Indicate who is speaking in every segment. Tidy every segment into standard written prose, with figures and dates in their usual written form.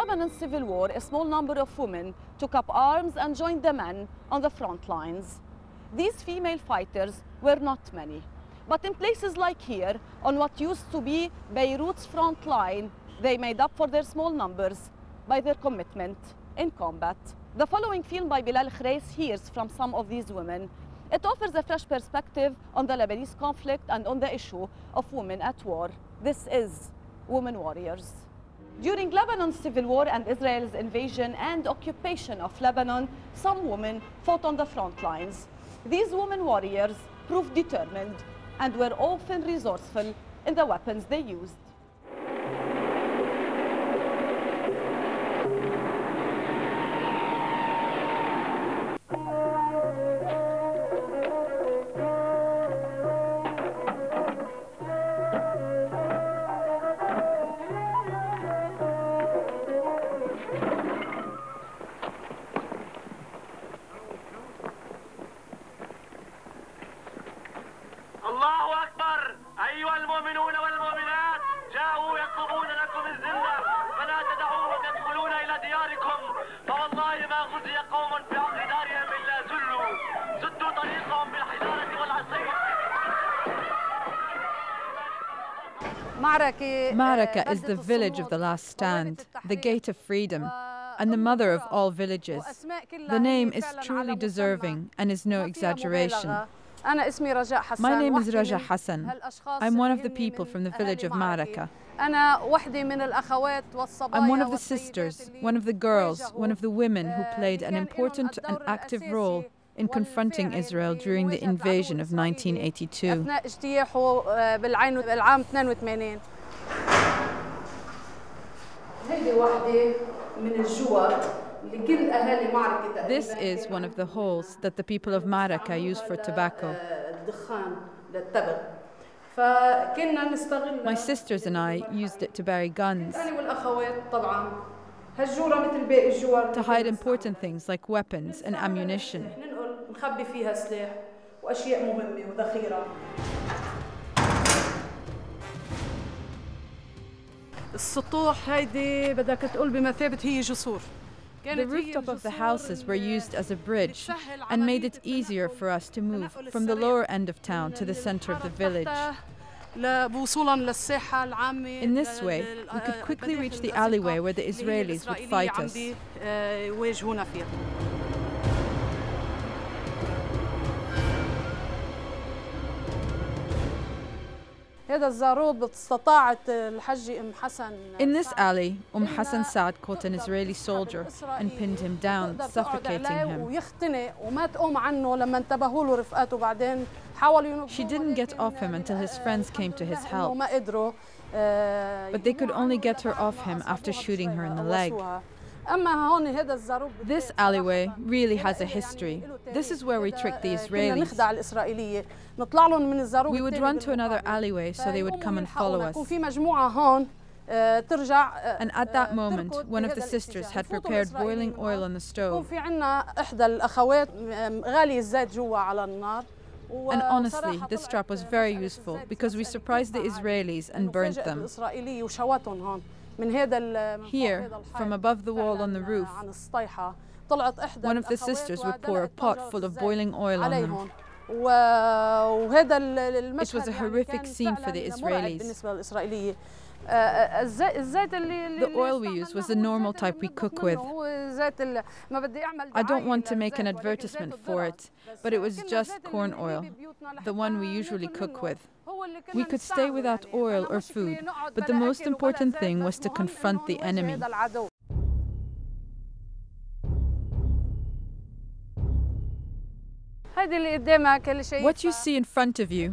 Speaker 1: Lebanon's civil war, a small number of women took up arms and joined the men on the front lines. These female fighters were not many, but in places like here, on what used to be Beirut's front line, they made up for their small numbers by their commitment in combat. The following film by Bilal Khreis hears from some of these women. It offers a fresh perspective on the Lebanese conflict and on the issue of women at war. This is Women Warriors. During Lebanon's civil war and Israel's invasion and occupation of Lebanon, some women fought on the front lines. These women warriors proved determined and were often resourceful in the weapons they used.
Speaker 2: Maraka is the village of the last stand, the gate of freedom, and the mother of all villages. The name is truly deserving and is no exaggeration. My name is Raja Hassan. I'm one of the people from the village of Maraka. I'm one of the sisters, one of the girls, one of the women who played an important and active role in confronting Israel during the invasion of 1982. This is one of the holes that the people of Maraka use for tobacco. My sisters and I used it to bury guns, to hide important things like weapons and ammunition. The rooftop of the houses were used as a bridge and made it easier for us to move from the lower end of town to the center of the village. In this way, we could quickly reach the alleyway where the Israelis would fight us. In this alley, Hassan Saad caught an Israeli soldier and pinned him down, suffocating him. She didn't get off him until his friends came to his help. But they could only get her off him after shooting her in the leg. This alleyway really has a history. This is where we tricked the Israelis. We would run to another alleyway so they would come and follow us. And at that moment, one of the sisters had prepared boiling oil on the stove. And honestly, this trap was very useful because we surprised the Israelis and burnt them. Here, from above the wall on the roof, one of the sisters would pour a pot full of boiling oil on them. It was a horrific scene for the Israelis. The oil we used was the normal type we cook with. I don't want to make an advertisement for it, but it was just corn oil, the one we usually cook with. We could stay without oil or food, but the most important thing was to confront the enemy. What you see in front of you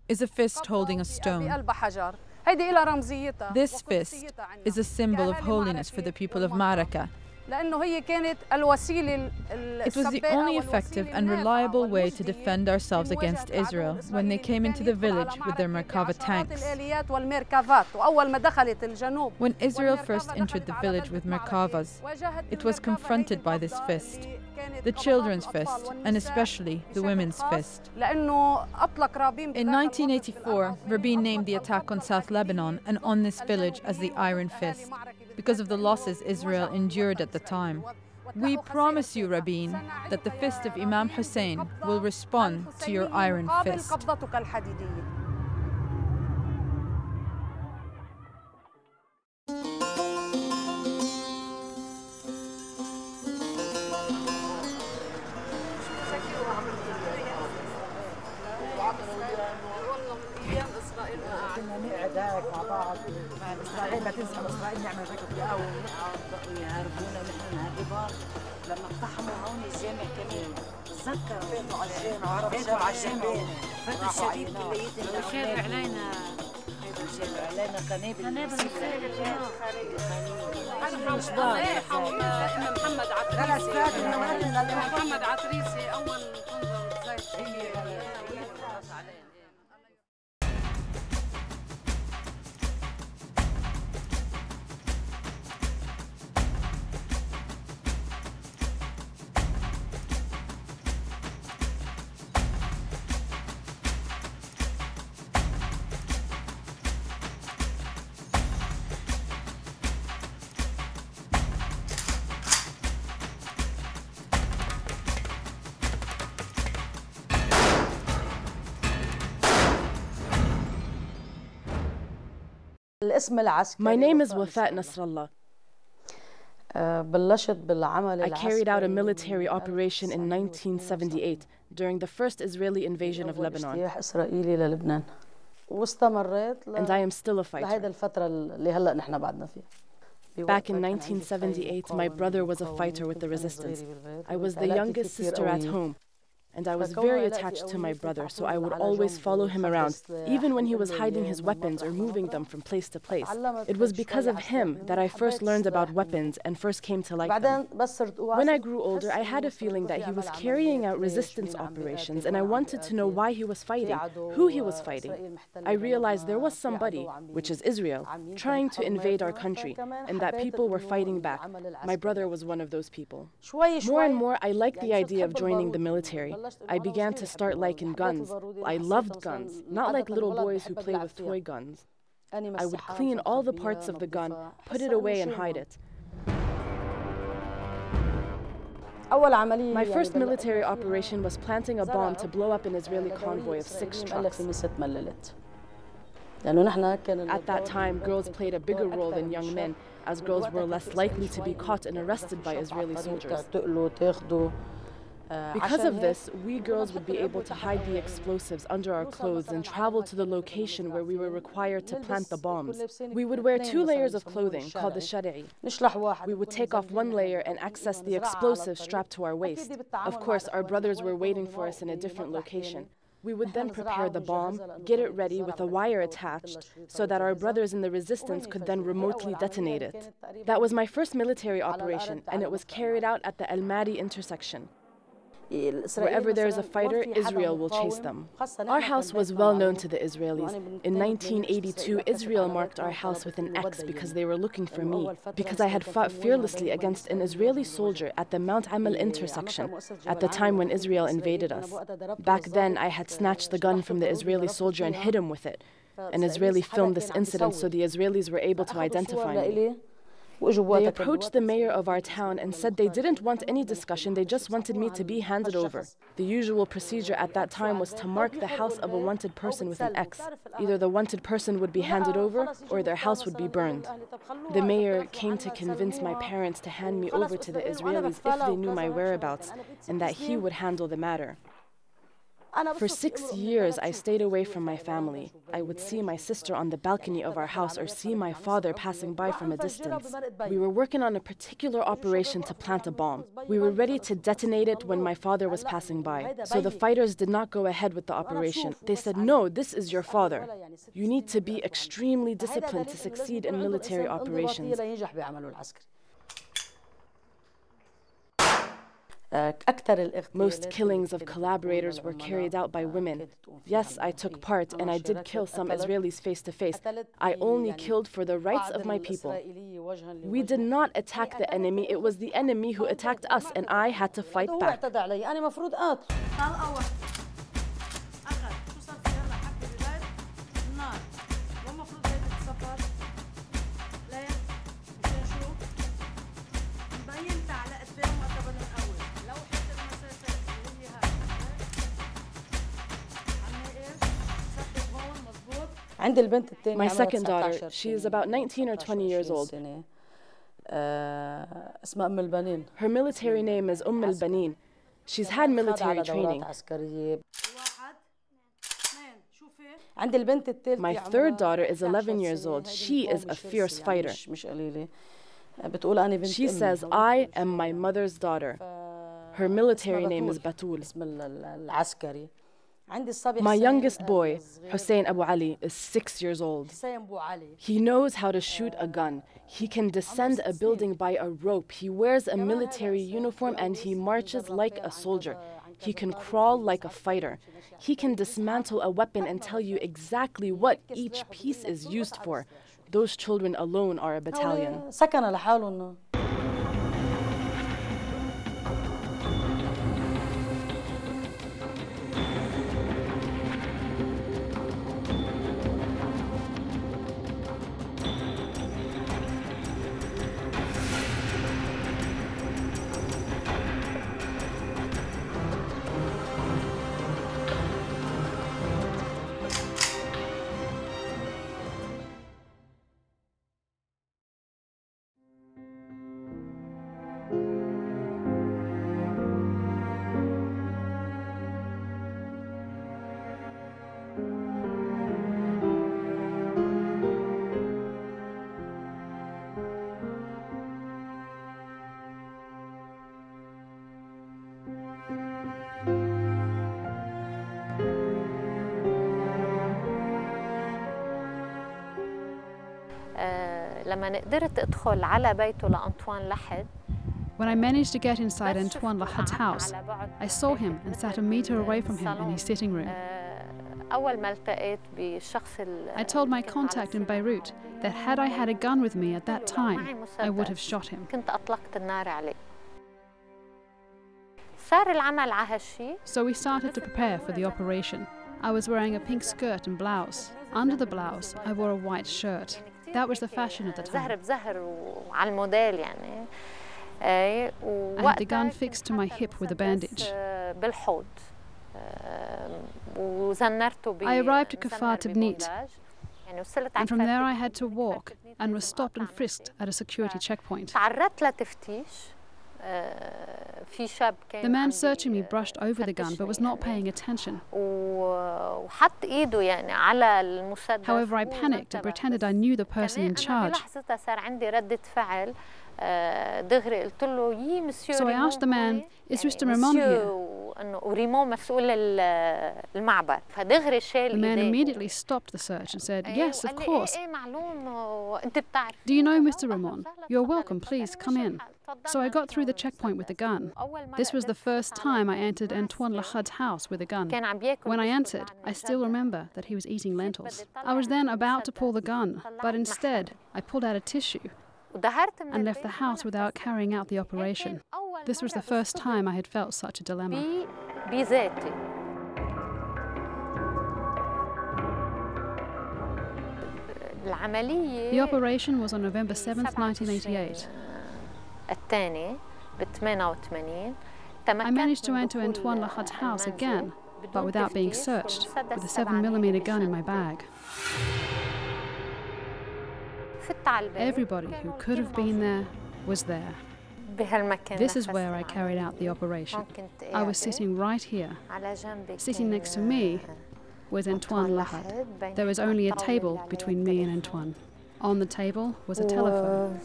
Speaker 2: is a fist holding a stone. This fist is a symbol of holiness for the people of Maraka. It was the only effective and reliable way to defend ourselves against Israel when they came into the village with their Merkava tanks. When Israel first entered the village with Merkavas, it was confronted by this fist, the children's fist, and especially the women's fist. In 1984, Rabin named the attack on South Lebanon and on this village as the Iron Fist. because of the losses Israel endured at the time. We promise you, Rabin, that the fist of Imam Hussein will respond to your iron fist.
Speaker 3: إسرائيل لا تنسى إسرائيل نعمل ركض الأول بقوا يهربونا نحن نهربان لما اقتحموا هون الجامع كمان تذكر فاتوا على الجامع فاتوا على الجامع فاتوا الشبيب كلياتهم وشاب علينا وشاب علينا قنابل محمد عطريسي محمد عطريسي أول تنظر زيت
Speaker 4: My name is Wafat Nasrallah. I carried out a military operation in 1978 during the first Israeli invasion of Lebanon. And I am still a fighter. Back in 1978, my brother was a fighter with the resistance. I was the youngest sister at home. And I was very attached to my brother, so I would always follow him around, even when he was hiding his weapons or moving them from place to place. It was because of him that I first learned about weapons and first came to like them. When I grew older, I had a feeling that he was carrying out resistance operations, and I wanted to know why he was fighting, who he was fighting. I realized there was somebody, which is Israel, trying to invade our country, and that people were fighting back. My brother was one of those people. More and more, I liked the idea of joining the military. I began to start liking guns. I loved guns, not like little boys who play with toy guns. I would clean all the parts of the gun, put it away and hide it. My first military operation was planting a bomb to blow up an Israeli convoy of 6 trucks. At that time, girls played a bigger role than young men, as girls were less likely to be caught and arrested by Israeli soldiers. Because of this, we girls would be able to hide the explosives under our clothes and travel to the location where we were required to plant the bombs. We would wear 2 layers of clothing, called the shari'i. We would take off 1 layer and access the explosive strapped to our waist. Of course, our brothers were waiting for us in a different location. We would then prepare the bomb, get it ready with a wire attached, so that our brothers in the resistance could then remotely detonate it. That was my first military operation, and it was carried out at the El Madi intersection. Wherever there is a fighter, Israel will chase them. Our house was well known to the Israelis. In 1982, Israel marked our house with an X because they were looking for me, because I had fought fearlessly against an Israeli soldier at the Mount Amal intersection at the time when Israel invaded us. Back then, I had snatched the gun from the Israeli soldier and hit him with it. An Israeli filmed this incident so the Israelis were able to identify me. They approached the mayor of our town and said they didn't want any discussion, they just wanted me to be handed over. The usual procedure at that time was to mark the house of a wanted person with an X. Either the wanted person would be handed over or their house would be burned. The mayor came to convince my parents to hand me over to the Israelis if they knew my whereabouts and that he would handle the matter. For 6 years, I stayed away from my family. I would see my sister on the balcony of our house or see my father passing by from a distance. We were working on a particular operation to plant a bomb. We were ready to detonate it when my father was passing by. So the fighters did not go ahead with the operation. They said, "No, this is your father. You need to be extremely disciplined to succeed in military operations." Most killings of collaborators were carried out by women. Yes, I took part and I did kill some Israelis face to face. I only killed for the rights of my people. We did not attack the enemy, it was the enemy who attacked us and I had to fight back. My second daughter, she is about 19 or 20 years old. Her military name is al-Banin. She's had military training. My third daughter is 11 years old. She is a fierce fighter. She says, I am my mother's daughter. Her military name is Batul. My youngest boy, Hussein Abu Ali, is 6 years old. He knows how to shoot a gun. He can descend a building by a rope. He wears a military uniform and he marches like a soldier. He can crawl like a fighter. He can dismantle a weapon and tell you exactly what each piece is used for. Those children alone are a battalion.
Speaker 2: When I managed to get inside Antoine Lahad's house, I saw him and sat a meter away from him in his sitting room. I told my contact in Beirut that had I had a gun with me at that time, I would have shot him. So we started to prepare for the operation. I was wearing a pink skirt and blouse. Under the blouse, I wore a white shirt. That was the fashion at the time. I had the gun fixed to my hip with a bandage. I arrived at Kafar Tibnit, and from there I had to walk and was stopped and frisked at a security checkpoint. The man searching me brushed over the gun but was not paying attention. However, I panicked and pretended I knew the person in charge. So I asked the man, is Mr. Ramon here? The man immediately stopped the search and said, yes, of course. Do you know Mr. Ramon? You're welcome, please come in. So I got through the checkpoint with the gun. This was the first time I entered Antoine Lahad's house with a gun. When I entered, I still remember that he was eating lentils. I was then about to pull the gun, but instead I pulled out a tissue and left the house without carrying out the operation. This was the first time I had felt such a dilemma. The operation was on November 7th, 1988. I managed to enter Antoine Lahad's house again, but without being searched, with a 7mm gun in my bag. Everybody who could have been there was there. This is where I carried out the operation. I was sitting right here. Sitting next to me was Antoine Lahad. There was only a table between me and Antoine. On the table was a telephone.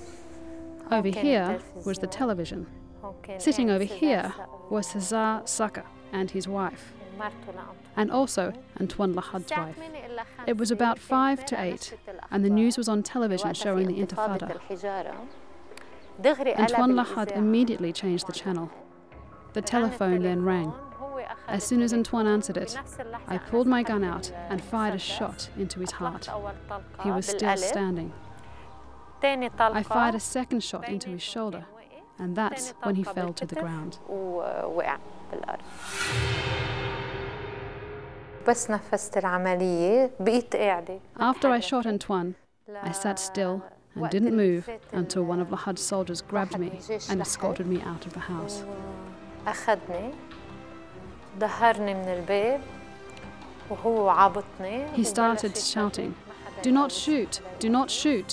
Speaker 2: Over here was the television. Sitting over here was Cesar Saka and his wife, and also Antoine Lahad's wife. It was about 5 to 8, and the news was on television showing the Intifada. Antoine Lahad immediately changed the channel. The telephone then rang. As soon as Antoine answered it, I pulled my gun out and fired a shot into his heart. He was still standing. I fired a second shot into his shoulder, and that's when he fell to the ground. After I shot Antoine, I sat still and didn't move until one of Lahad's soldiers grabbed me and escorted me out of the house. He started shouting,
Speaker 5: "Do not shoot, do not shoot."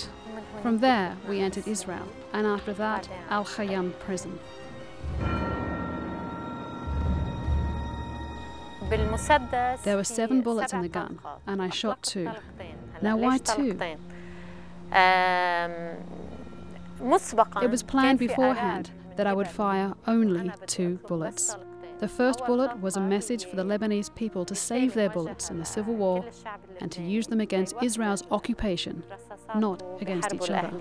Speaker 5: From there, we entered Israel, and after that, Al-Khayyam prison. There were 7 bullets in the gun, and I shot 2. Now, why 2? It was planned beforehand that I would fire only 2 bullets. The first bullet was a message for the Lebanese people to save their bullets in the civil war and to use them against Israel's occupation, not against each other.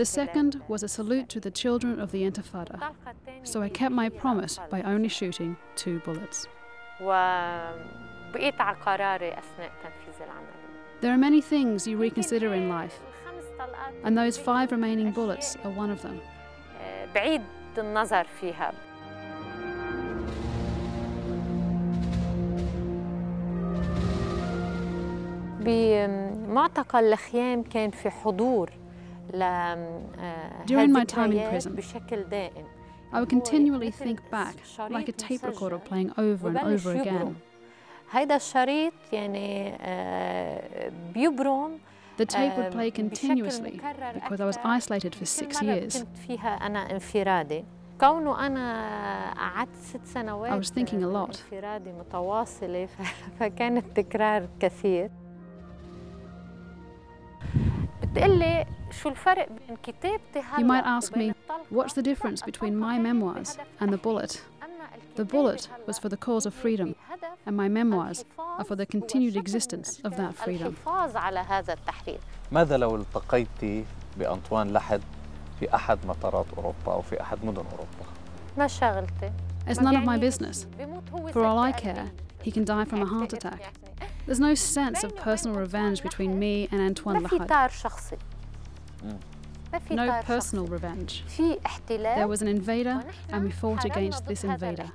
Speaker 5: The second was a salute to the children of the Intifada, so I kept my promise by only shooting 2 bullets. There are many things you reconsider in life, and those 5 remaining bullets are one of them.
Speaker 6: بمعتقل الخيام كان في حضور
Speaker 5: During my time in prison, I would continually think back, like a tape recorder playing over and over again.
Speaker 6: هيدا الشريط يعني بيبرم
Speaker 5: The tape would play continuously because I was isolated for 6 years.
Speaker 6: كنت فيها أنا انفرادي كونه أنا قعدت 6 سنوات
Speaker 5: I was thinking a lot.
Speaker 6: انفرادي متواصلة فكان التكرار كثير. بتقلي شو الفرق بين كتابتي هلا
Speaker 5: You might ask me, what's the difference between my memoirs and the bullet? The bullet was for the cause of freedom, and my memoirs are for the continued existence of that freedom.
Speaker 6: الحفاظ على هذا التحرير.
Speaker 7: ماذا لو التقيتي بأنطوان لحد في أحد مطارات أوروبا أو في أحد مدن أوروبا؟
Speaker 6: ما شغلتي.
Speaker 5: It's none of my business. For all I care, he can die from a heart attack. There's no sense of personal revenge between me and Antoine Lahad. No personal revenge. There was an invader, and we fought against this invader.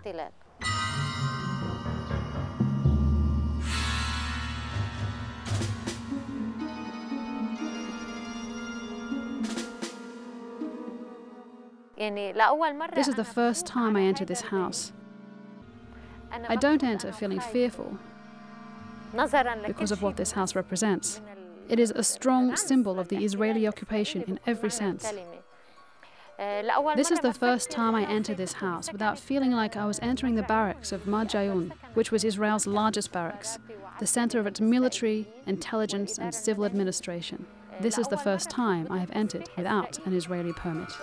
Speaker 5: This is the first time I enter this house. I don't enter feeling fearful because of what this house represents. It is a strong symbol of the Israeli occupation in every sense. This is the first time I enter this house without feeling like I was entering the barracks of Marjayoun, which was Israel's largest barracks, the center of its military, intelligence, and civil administration. This is the first time I have entered without an Israeli permit.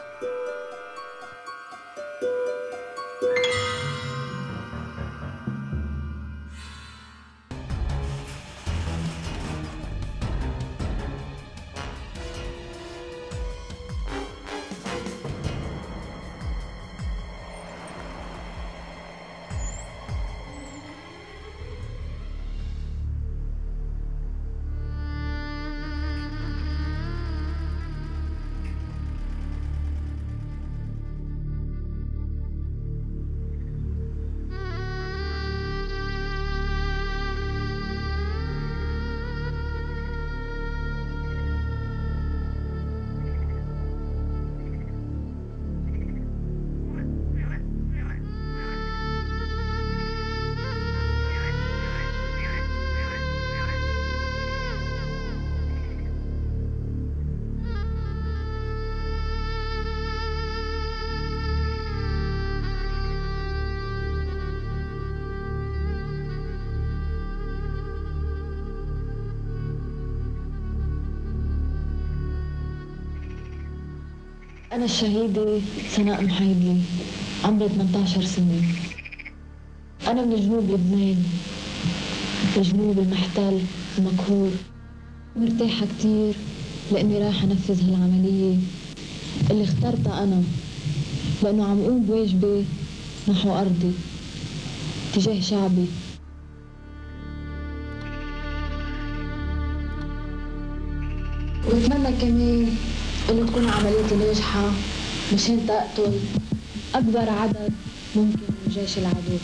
Speaker 8: أنا الشهيدة سناء محيدلي عمري 18 سنة. أنا من جنوب لبنان، الجنوب المحتل المقهور. مرتاحة كتير لأني راح أنفذ هالعملية اللي اخترتها أنا، لأنه عم أقوم بواجبي نحو أرضي تجاه شعبي. وبتمنى كمان إنه تكون عمليتي ناجحة مشان تقتل أكبر عدد ممكن من جيش العدو.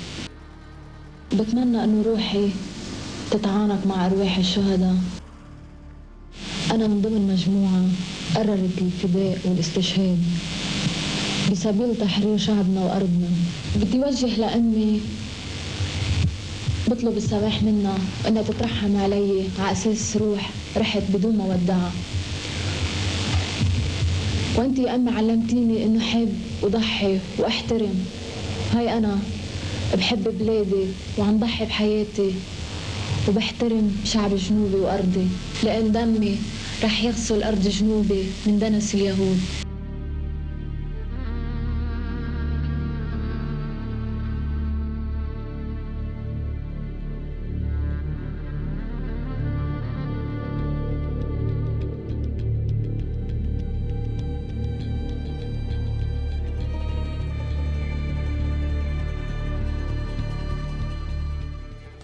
Speaker 8: بتمنى إنه روحي تتعانق مع أرواح الشهداء. أنا من ضمن مجموعة قررت الفداء والاستشهاد بسبيل تحرير شعبنا وأرضنا. بدي وجه لأمي بطلب السماح منها إنها تترحم علي على أساس روح رحت بدون ما ودعها. وأنت يا أمي علمتيني إنه حب وضحي وأحترم. هاي أنا بحب بلادي وعم ضحي بحياتي وبحترم شعب جنوبي وأرضي، لأن دمي رح يغسل أرض جنوبي من دنس اليهود.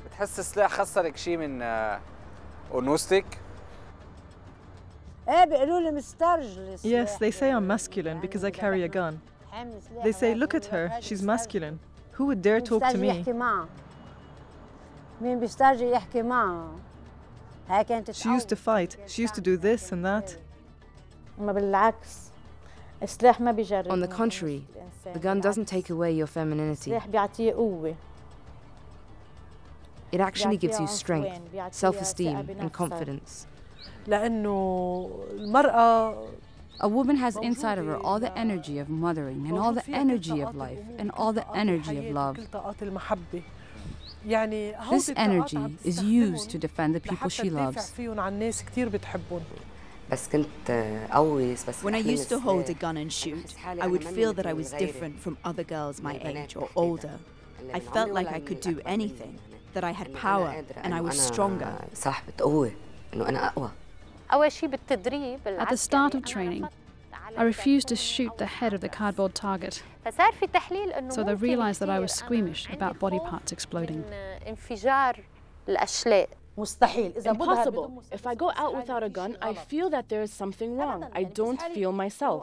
Speaker 9: بتحس السلاح خسرك شيء من أنوثتك؟
Speaker 10: Yes, they say I'm masculine because I carry a gun. They say, look at her, she's masculine. Who would dare talk to me? She used to fight, she used to do this and that.
Speaker 4: On the contrary, the gun doesn't take away your femininity. It actually gives you strength, self-esteem and confidence. A woman has inside of her all the energy of mothering and all the energy of life and all the energy of love. This energy is used to defend the people she loves.
Speaker 11: When I used to hold a gun and shoot, I would feel that I was different from other girls my age or older. I felt like I could do anything, that I had power and I was stronger.
Speaker 5: At the start of training, I refused to shoot the head of the cardboard target. So they realized that I was squeamish about body parts exploding.
Speaker 4: Impossible. If I go out without a gun, I feel that there is something wrong. I don't feel myself.